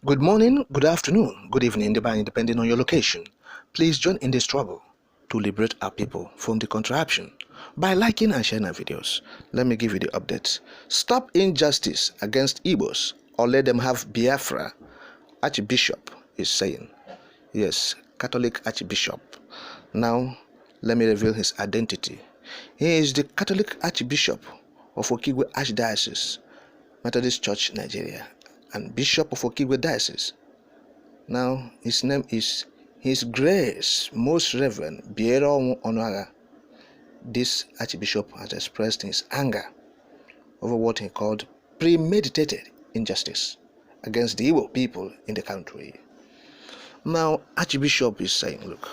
Good morning, good afternoon, good evening, depending on your location. Please join in this struggle to liberate our people from the contraption by liking and sharing our videos. Let me give you the updates. Stop injustice against Igbos or let them have Biafra, Archbishop is saying. Yes, Catholic Archbishop. Now, let me reveal his identity. He is the Catholic Archbishop of Okigwe Archdiocese, Methodist Church, Nigeria, and Bishop of Okigwe Diocese. Now, his name is His Grace Most Reverend Biafra Onoaga. This Archbishop has expressed his anger over what he called premeditated injustice against the Igbo people in the country. Now, Archbishop is saying, look,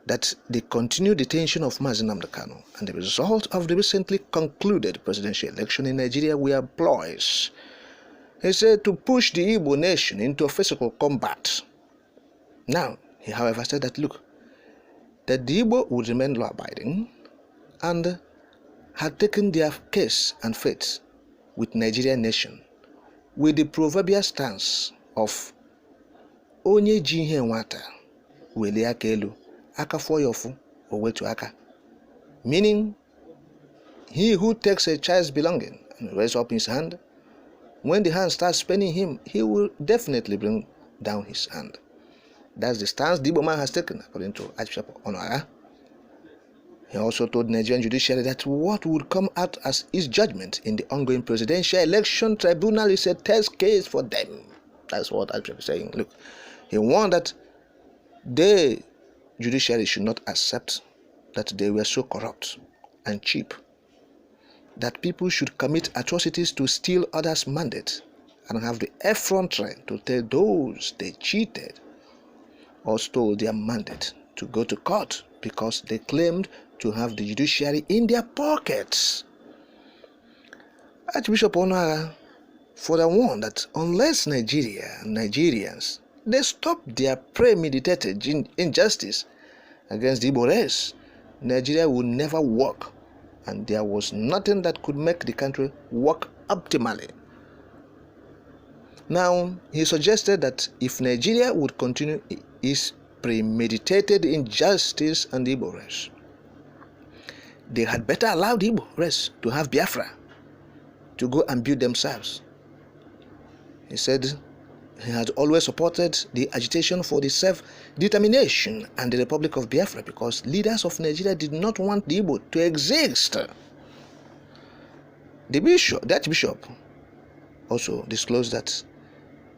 that the continued detention of Mazi Nnamdi Kanu and the result of the recently concluded presidential election in Nigeria were ploys. He said to push the Igbo nation into a physical combat. Now, he however said that, look, that the Igbo would remain law-abiding and had taken their case and fate with Nigerian nation with the proverbial stance of onye ji ihe nwata weli aka elu aka fọ yofu owetu aka, meaning he who takes a child's belonging and raises up his hand, when the hand starts spinning him, he will definitely bring down his hand. That's the stance the Igbo man has taken, according to Archbishop Onoaga. He also told the Nigerian judiciary that what would come out as his judgment in the ongoing presidential election tribunal is a test case for them. That's what Archbishop is saying. Look, he warned that the judiciary should not accept that they were so corrupt and cheap that people should commit atrocities to steal others' mandate and have the effrontery to tell those they cheated or stole their mandate to go to court because they claimed to have the judiciary in their pockets. Archbishop Onoaga further warned that unless Nigerians they stop their premeditated injustice against the Igbo race, Nigeria will never work, and there was nothing that could make the country work optimally. Now, he suggested that if Nigeria would continue its premeditated injustice on the Igbo race, they had better allow the Igbo race to have Biafra, to go and build themselves. He said he had always supported the agitation for the self-determination and the Republic of Biafra because leaders of Nigeria did not want the Igbo to exist. The Archbishop also disclosed that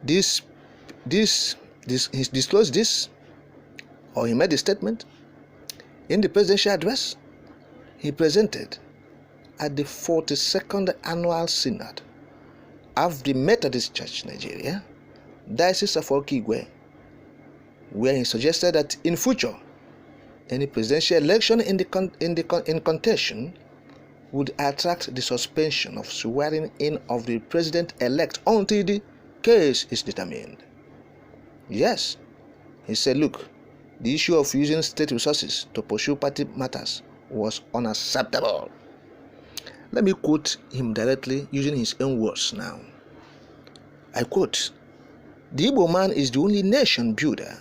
he disclosed this, or he made a statement in the presidential address he presented at the 42nd Annual Synod of the Methodist Church, Nigeria, Diocese of Okigwe, where he suggested that in future, any presidential election in contention would attract the suspension of swearing in of the president-elect until the case is determined. Yes, he said, look, the issue of using state resources to pursue party matters was unacceptable. Let me quote him directly using his own words now. I quote, "The Igbo man is the only nation builder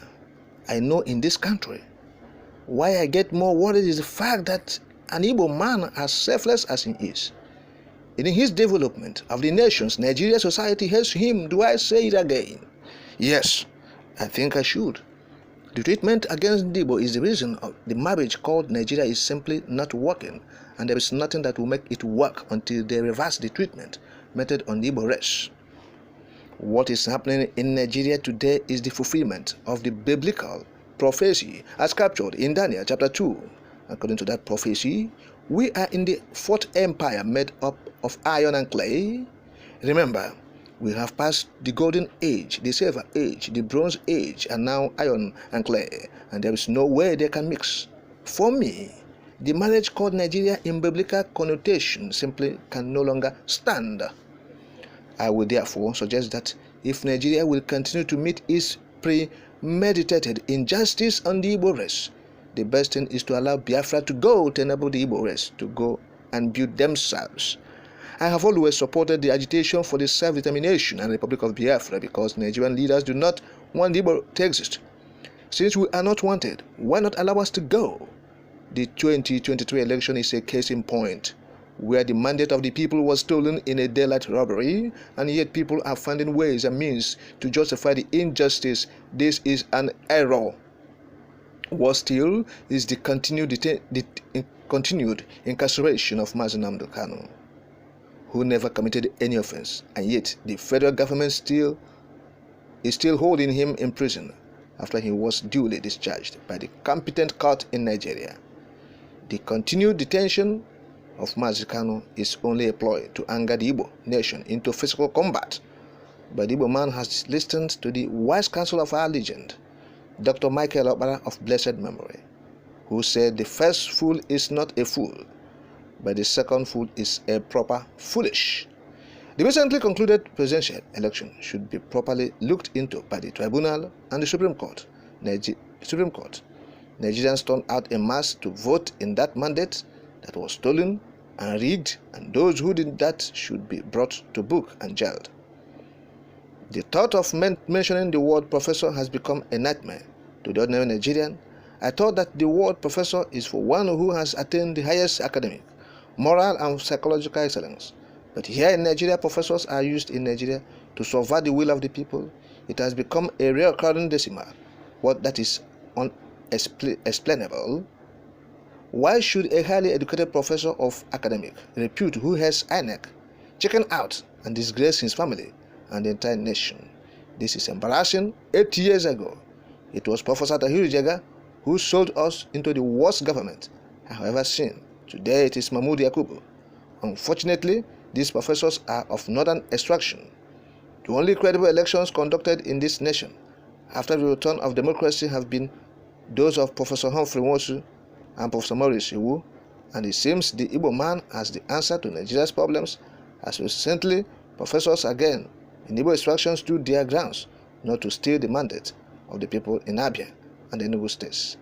I know in this country. Why I get more worried is the fact that an Igbo man, as selfless as he is, in his development of the nations, Nigeria society hates him. Do I say it again? Yes, I think I should. The treatment against Igbo is the reason of the marriage called Nigeria is simply not working, and there is nothing that will make it work until they reverse the treatment meted on the Igbo race. What is happening in Nigeria today is the fulfillment of the biblical prophecy as captured in Daniel chapter 2. According to that prophecy, we are in the fourth empire made up of iron and clay. Remember, we have passed the golden age, the silver age, the bronze age, and now iron and clay, and there is no way they can mix. For me, the marriage called Nigeria in biblical connotation simply can no longer stand. I will therefore suggest that if Nigeria will continue to meet its premeditated injustice on the Igbo race, the best thing is to allow Biafra to go to enable the Igbo race to go and build themselves I have always supported the agitation for the self-determination and Republic of Biafra because Nigerian leaders do not want the Igbo to exist. Since we are not wanted, why not allow us to go? The 2023 election is a case in point, where the mandate of the people was stolen in a daylight robbery, and yet people are finding ways and means to justify the injustice. This is an error. Worse still is the continued incarceration of Mazi Nnamdi Kanu, who never committed any offense, and yet the federal government is still holding him in prison after he was duly discharged by the competent court in Nigeria. The continued detention of Mazi Kanu is only a ploy to anger the Igbo nation into physical combat. But the Igbo man has listened to the wise counsel of our legend, Dr. Michael Okpara of blessed memory, who said the first fool is not a fool, but the second fool is a proper foolish. The recently concluded presidential election should be properly looked into by the tribunal and the Supreme Court. Nigerians turned out en masse to vote in that mandate that was stolen and rigged, and those who did that should be brought to book and jailed. The thought of mentioning the word professor has become a nightmare to the ordinary Nigerian. I thought that the word professor is for one who has attained the highest academic, moral and psychological excellence. But here in Nigeria, professors are used in Nigeria to subvert the will of the people. It has become a recurring decimal. What that is unexplainable. Why should a highly educated professor of academic repute who has INEC chicken out and disgrace his family and the entire nation? This is embarrassing. 8 years ago, it was Professor Tahiru Jega who sold us into the worst government I have ever seen. Today it is Mahmoud Yakubu. Unfortunately, these professors are of northern extraction. The only credible elections conducted in this nation after the return of democracy have been those of Professor Humphrey Nwosu and Professor Maurice Iwu, and it seems the Igbo man has the answer to Nigeria's problems, as recently professors again in Igbo extraction stood their grounds not to steal the mandate of the people in Abia and Enugu states.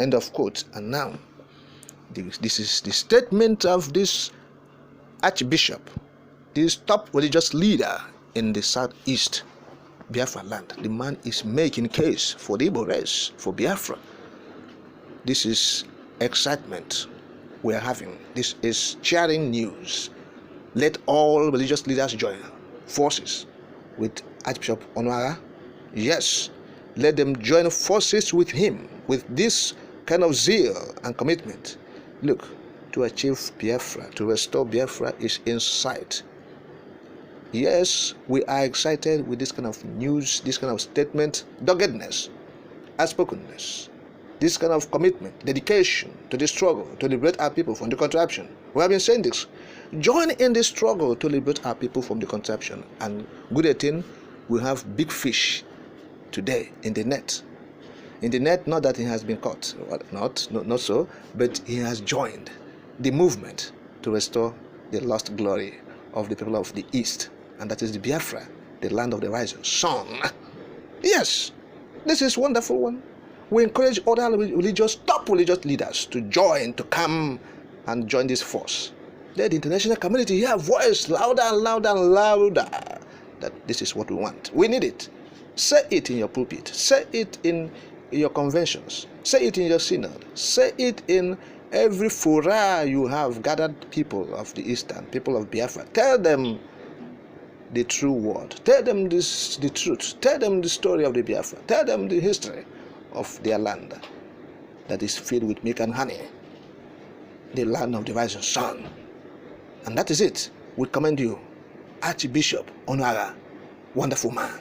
End of quote. And now, this is the statement of this Archbishop, this top religious leader in the southeast Biafra land. The man is making case for the Igbo race, for Biafra. This is excitement we are having. This is cheering news. Let all religious leaders join forces with Archbishop Onuaga. Yes, let them join forces with him with this kind of zeal and commitment. Look, to achieve Biafra, to restore Biafra is in sight. Yes, we are excited with this kind of news, this kind of statement, doggedness, outspokenness, this kind of commitment, dedication to the struggle to liberate our people from the contraption. We have been saying this. Join in the struggle to liberate our people from the contraption. And good thing, we have big fish today in the net. In the net, not that he has been caught, not so, but he has joined the movement to restore the lost glory of the people of the East, and that is the Biafra, the land of the rising sun. Yes, this is wonderful one. We encourage other top religious leaders to join, to come and join this force. Let the international community hear a voice louder and louder and louder that this is what we want. We need it. Say it in your pulpit. Say it in your conventions. Say it in your synod. Say it in every fora you have gathered people of the Eastern, people of Biafra. Tell them the true word. Tell them the truth. Tell them the story of the Biafra. Tell them the history of their land that is filled with milk and honey, the land of the rising sun. And that is it. We commend you, Archbishop Onuaga, wonderful man.